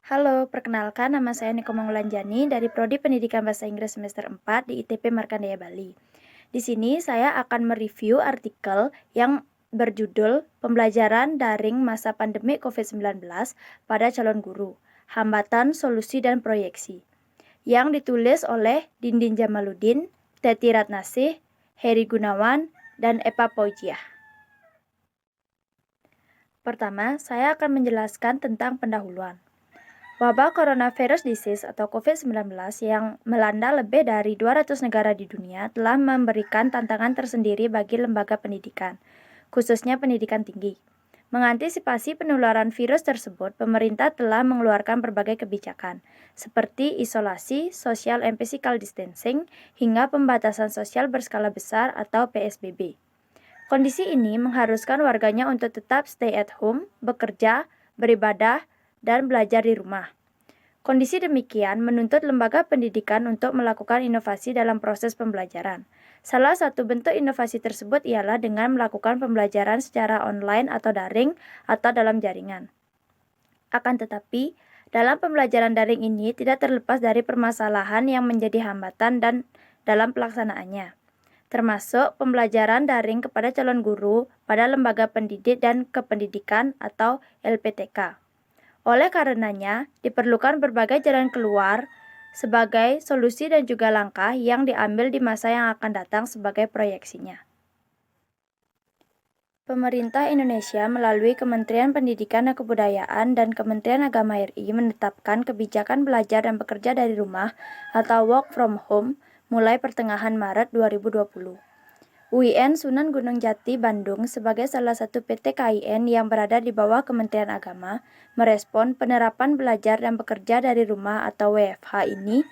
Halo, perkenalkan nama saya Niko Mangulanjani dari Prodi Pendidikan Bahasa Inggris semester 4 di ITP Markandeya Bali. Di sini saya akan mereview artikel yang berjudul Pembelajaran Daring Masa Pandemi COVID-19 pada Calon Guru, Hambatan, Solusi, dan Proyeksi, yang ditulis oleh Dindin Jamaluddin, Teti Ratnasih, Heri Gunawan, dan Epa Poijiah. Pertama, saya akan menjelaskan tentang pendahuluan. Wabah coronavirus disease atau COVID-19 yang melanda lebih dari 200 negara di dunia telah memberikan tantangan tersendiri bagi lembaga pendidikan, khususnya pendidikan tinggi. Mengantisipasi penularan virus tersebut, pemerintah telah mengeluarkan berbagai kebijakan, seperti isolasi, social and physical distancing, hingga pembatasan sosial berskala besar atau PSBB. Kondisi ini mengharuskan warganya untuk tetap stay at home, bekerja, beribadah, dan belajar di rumah. Kondisi demikian menuntut lembaga pendidikan untuk melakukan inovasi dalam proses pembelajaran. Salah satu bentuk inovasi tersebut ialah dengan melakukan pembelajaran secara online atau daring atau dalam jaringan. Akan tetapi, dalam pembelajaran daring ini tidak terlepas dari permasalahan yang menjadi hambatan dan dalam pelaksanaannya, termasuk pembelajaran daring kepada calon guru pada lembaga pendidik dan kependidikan atau LPTK. Oleh karenanya, diperlukan berbagai jalan keluar sebagai solusi dan juga langkah yang diambil di masa yang akan datang sebagai proyeksinya. Pemerintah Indonesia melalui Kementerian Pendidikan dan Kebudayaan dan Kementerian Agama RI menetapkan kebijakan belajar dan bekerja dari rumah atau work from home mulai pertengahan Maret 2020. UIN Sunan Gunung Jati Bandung sebagai salah satu PT KIN yang berada di bawah Kementerian Agama merespon penerapan belajar dan bekerja dari rumah atau WFH ini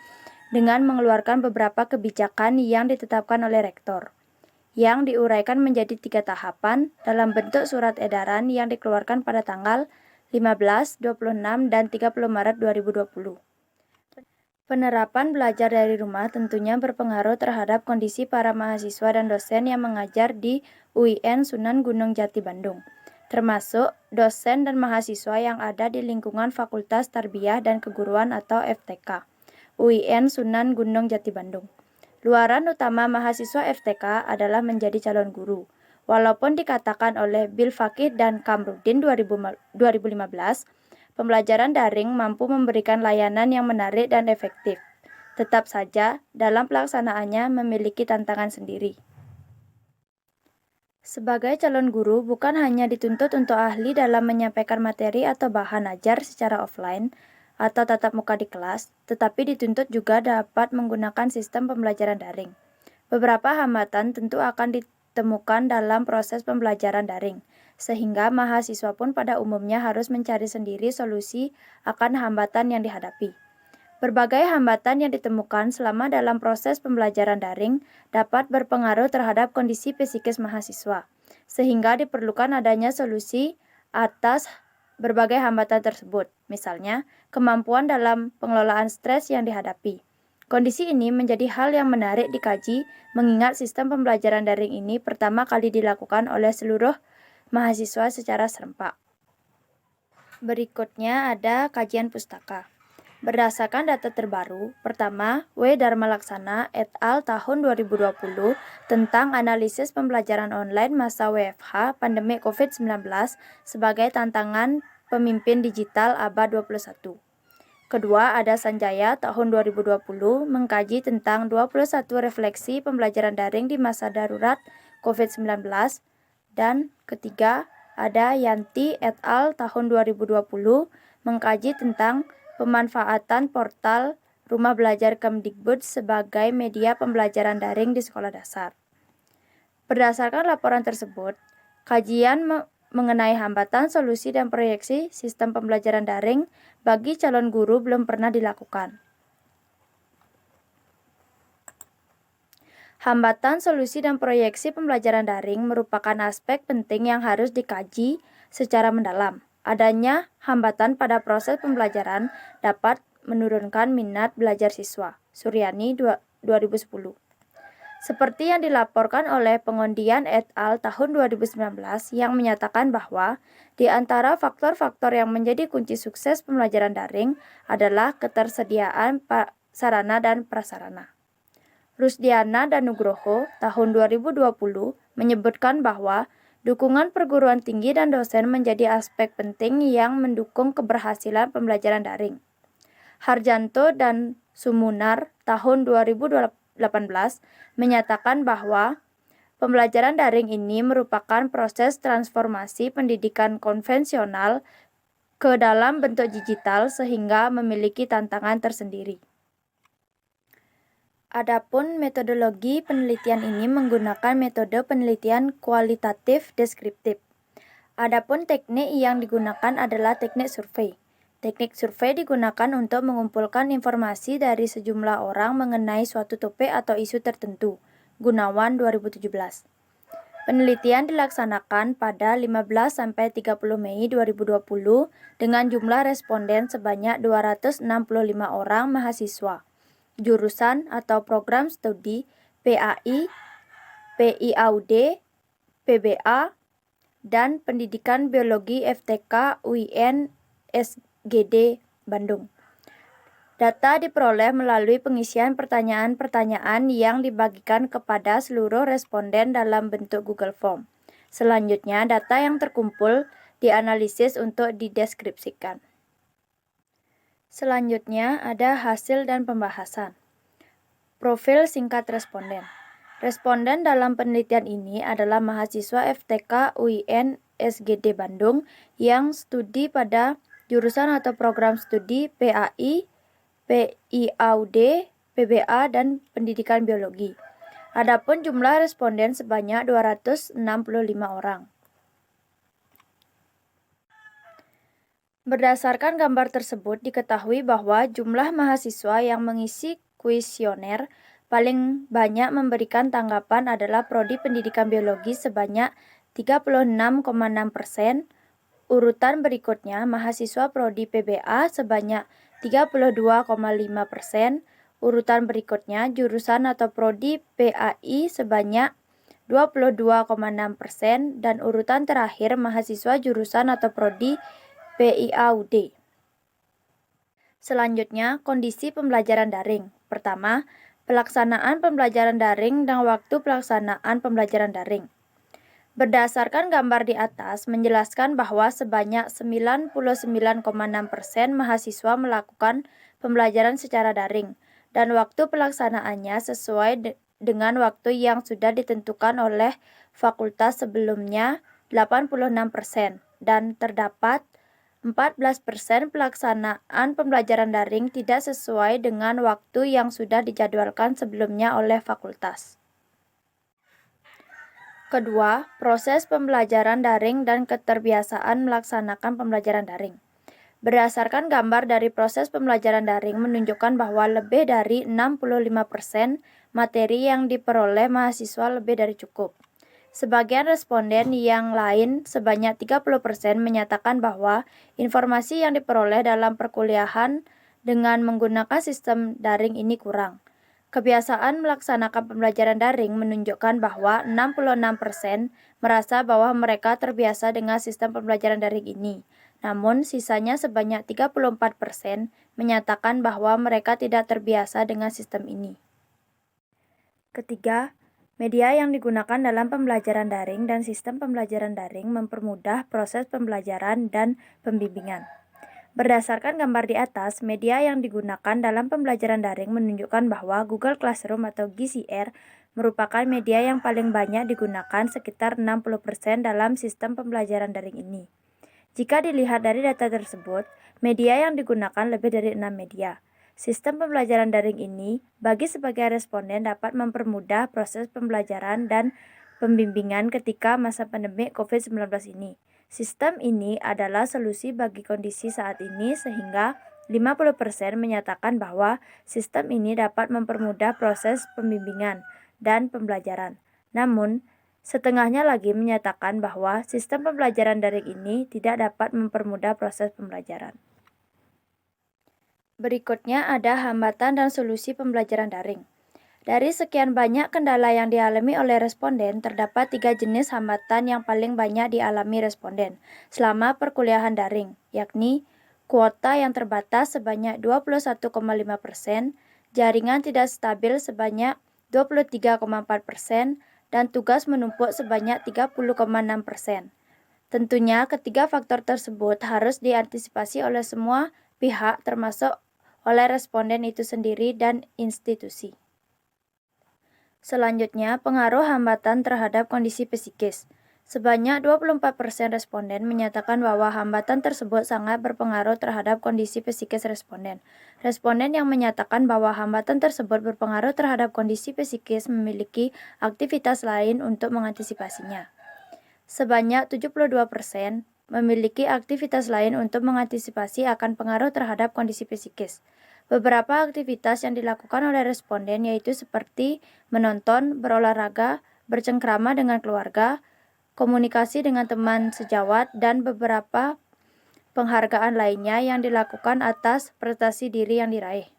dengan mengeluarkan beberapa kebijakan yang ditetapkan oleh Rektor, yang diuraikan menjadi 3 tahapan dalam bentuk surat edaran yang dikeluarkan pada tanggal 15, 26, dan 30 Maret 2020. Penerapan belajar dari rumah tentunya berpengaruh terhadap kondisi para mahasiswa dan dosen yang mengajar di UIN Sunan Gunung Jati Bandung, termasuk dosen dan mahasiswa yang ada di lingkungan Fakultas Tarbiyah dan Keguruan atau FTK, UIN Sunan Gunung Jati Bandung. Luaran utama mahasiswa FTK adalah menjadi calon guru. Walaupun dikatakan oleh Bill Fakih dan Kamrudin 2015, pembelajaran daring mampu memberikan layanan yang menarik dan efektif. Tetap saja, dalam pelaksanaannya memiliki tantangan sendiri. Sebagai calon guru, bukan hanya dituntut untuk ahli dalam menyampaikan materi atau bahan ajar secara offline atau tatap muka di kelas, tetapi dituntut juga dapat menggunakan sistem pembelajaran daring. Beberapa hambatan tentu akan ditemukan dalam proses pembelajaran daring, sehingga mahasiswa pun pada umumnya harus mencari sendiri solusi akan hambatan yang dihadapi. Berbagai hambatan yang ditemukan selama dalam proses pembelajaran daring dapat berpengaruh terhadap kondisi psikis mahasiswa, sehingga diperlukan adanya solusi atas berbagai hambatan tersebut, misalnya kemampuan dalam pengelolaan stres yang dihadapi. Kondisi ini menjadi hal yang menarik dikaji mengingat sistem pembelajaran daring ini pertama kali dilakukan oleh seluruh mahasiswa secara serempak. Berikutnya ada kajian pustaka. Berdasarkan data terbaru, pertama, W. Dharma Laksana et al. Tahun 2020 tentang analisis pembelajaran online masa WFH pandemi COVID-19 sebagai tantangan pemimpin digital abad 21. Kedua, ada Sanjaya tahun 2020 mengkaji tentang 21 refleksi pembelajaran daring di masa darurat COVID-19. Dan ketiga, ada Yanti et al. Tahun 2020 mengkaji tentang pemanfaatan portal Rumah Belajar Kemdikbud sebagai media pembelajaran daring di sekolah dasar. Berdasarkan laporan tersebut, kajian mengenai hambatan, solusi, dan proyeksi sistem pembelajaran daring bagi calon guru belum pernah dilakukan. Hambatan, solusi, dan proyeksi pembelajaran daring merupakan aspek penting yang harus dikaji secara mendalam. Adanya hambatan pada proses pembelajaran dapat menurunkan minat belajar siswa. Suryani 2010. Seperti yang dilaporkan oleh Pengondian et al. Tahun 2019 yang menyatakan bahwa di antara faktor-faktor yang menjadi kunci sukses pembelajaran daring adalah ketersediaan sarana dan prasarana. Rusdiana dan Nugroho tahun 2020 menyebutkan bahwa dukungan perguruan tinggi dan dosen menjadi aspek penting yang mendukung keberhasilan pembelajaran daring. Harjanto dan Sumunar tahun 2018 menyatakan bahwa pembelajaran daring ini merupakan proses transformasi pendidikan konvensional ke dalam bentuk digital sehingga memiliki tantangan tersendiri. Adapun metodologi penelitian ini menggunakan metode penelitian kualitatif deskriptif. Adapun teknik yang digunakan adalah teknik survei. Teknik survei digunakan untuk mengumpulkan informasi dari sejumlah orang mengenai suatu topik atau isu tertentu. Gunawan 2017. Penelitian dilaksanakan pada 15-30 Mei 2020 dengan jumlah responden sebanyak 265 orang mahasiswa. Jurusan atau program studi PAI, PIAUD, PBA, dan Pendidikan Biologi FTK UIN SGD Bandung. Data diperoleh melalui pengisian pertanyaan-pertanyaan yang dibagikan kepada seluruh responden dalam bentuk Google Form. Selanjutnya, data yang terkumpul dianalisis untuk dideskripsikan. Selanjutnya ada hasil dan pembahasan. Profil singkat responden. Responden dalam penelitian ini adalah mahasiswa FTK UIN SGD Bandung yang studi pada jurusan atau program studi PAI, PIAUD, PBA, dan Pendidikan Biologi. Adapun jumlah responden sebanyak 265 orang. Berdasarkan gambar tersebut, diketahui bahwa jumlah mahasiswa yang mengisi kuesioner paling banyak memberikan tanggapan adalah Prodi Pendidikan Biologi sebanyak 36,6%. Urutan berikutnya, mahasiswa Prodi PBA sebanyak 32,5%. Urutan berikutnya, jurusan atau Prodi PAI sebanyak 22,6%. Dan urutan terakhir, mahasiswa jurusan atau Prodi PIAUD. Selanjutnya, kondisi pembelajaran daring. Pertama, pelaksanaan pembelajaran daring dan waktu pelaksanaan pembelajaran daring. Berdasarkan gambar di atas menjelaskan bahwa sebanyak 99,6% mahasiswa melakukan pembelajaran secara daring dan waktu pelaksanaannya sesuai dengan waktu yang sudah ditentukan oleh fakultas sebelumnya 86% dan terdapat 14% pelaksanaan pembelajaran daring tidak sesuai dengan waktu yang sudah dijadwalkan sebelumnya oleh fakultas. Kedua, proses pembelajaran daring dan keterbiasaan melaksanakan pembelajaran daring. Berdasarkan gambar dari proses pembelajaran daring menunjukkan bahwa lebih dari 65% materi yang diperoleh mahasiswa lebih dari cukup. Sebagian responden yang lain sebanyak 30% menyatakan bahwa informasi yang diperoleh dalam perkuliahan dengan menggunakan sistem daring ini kurang. Kebiasaan melaksanakan pembelajaran daring menunjukkan bahwa 66% merasa bahwa mereka terbiasa dengan sistem pembelajaran daring ini. Namun, sisanya sebanyak 34% menyatakan bahwa mereka tidak terbiasa dengan sistem ini. Ketiga, media yang digunakan dalam pembelajaran daring dan sistem pembelajaran daring mempermudah proses pembelajaran dan pembimbingan. Berdasarkan gambar di atas, media yang digunakan dalam pembelajaran daring menunjukkan bahwa Google Classroom atau GCR merupakan media yang paling banyak digunakan sekitar 60% dalam sistem pembelajaran daring ini. Jika dilihat dari data tersebut, media yang digunakan lebih dari 6 media. Sistem pembelajaran daring ini bagi sebagian responden dapat mempermudah proses pembelajaran dan pembimbingan ketika masa pandemi COVID-19 ini. Sistem ini adalah solusi bagi kondisi saat ini sehingga 50% menyatakan bahwa sistem ini dapat mempermudah proses pembimbingan dan pembelajaran. Namun, setengahnya lagi menyatakan bahwa sistem pembelajaran daring ini tidak dapat mempermudah proses pembelajaran. Berikutnya ada hambatan dan solusi pembelajaran daring. Dari sekian banyak kendala yang dialami oleh responden, terdapat 3 jenis hambatan yang paling banyak dialami responden selama perkuliahan daring, yakni kuota yang terbatas sebanyak 21,5%, jaringan tidak stabil sebanyak 23,4%, dan tugas menumpuk sebanyak 30,6%. Tentunya ketiga faktor tersebut harus diantisipasi oleh semua pihak termasuk oleh responden itu sendiri dan institusi. Selanjutnya, pengaruh hambatan terhadap kondisi psikis. Sebanyak 24% responden menyatakan bahwa hambatan tersebut sangat berpengaruh terhadap kondisi psikis responden. Responden yang menyatakan bahwa hambatan tersebut berpengaruh terhadap kondisi psikis memiliki aktivitas lain untuk mengantisipasinya. Sebanyak 72% memiliki aktivitas lain untuk mengantisipasi akan pengaruh terhadap kondisi psikis. Beberapa aktivitas yang dilakukan oleh responden yaitu seperti menonton, berolahraga, bercengkrama dengan keluarga, komunikasi dengan teman sejawat, dan beberapa penghargaan lainnya yang dilakukan atas prestasi diri yang diraih.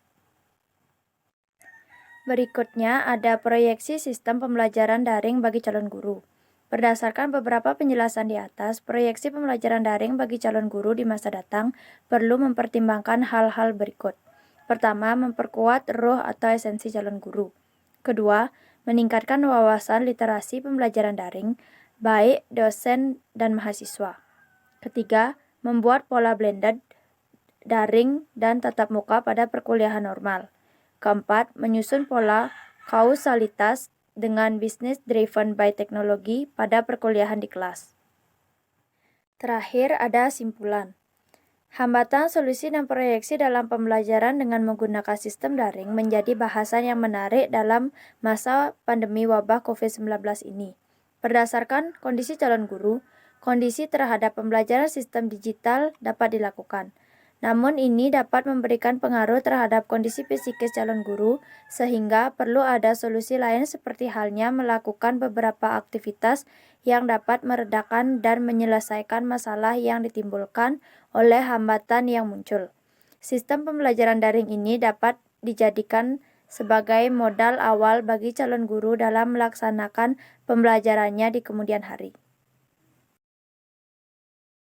Berikutnya ada proyeksi sistem pembelajaran daring bagi calon guru. Berdasarkan beberapa penjelasan di atas, proyeksi pembelajaran daring bagi calon guru di masa datang perlu mempertimbangkan hal-hal berikut. Pertama, memperkuat ruh atau esensi calon guru. Kedua, meningkatkan wawasan literasi pembelajaran daring, baik dosen dan mahasiswa. Ketiga, membuat pola blended, daring, dan tatap muka pada perkuliahan normal. Keempat, menyusun pola kausalitas dengan business driven by teknologi pada perkuliahan di kelas. Terakhir ada simpulan. Hambatan, solusi, dan proyeksi dalam pembelajaran dengan menggunakan sistem daring menjadi bahasan yang menarik dalam masa pandemi wabah COVID-19 ini. Berdasarkan kondisi calon guru, kondisi terhadap pembelajaran sistem digital dapat dilakukan. Namun ini dapat memberikan pengaruh terhadap kondisi psikis calon guru, sehingga perlu ada solusi lain seperti halnya melakukan beberapa aktivitas yang dapat meredakan dan menyelesaikan masalah yang ditimbulkan oleh hambatan yang muncul. Sistem pembelajaran daring ini dapat dijadikan sebagai modal awal bagi calon guru dalam melaksanakan pembelajarannya di kemudian hari.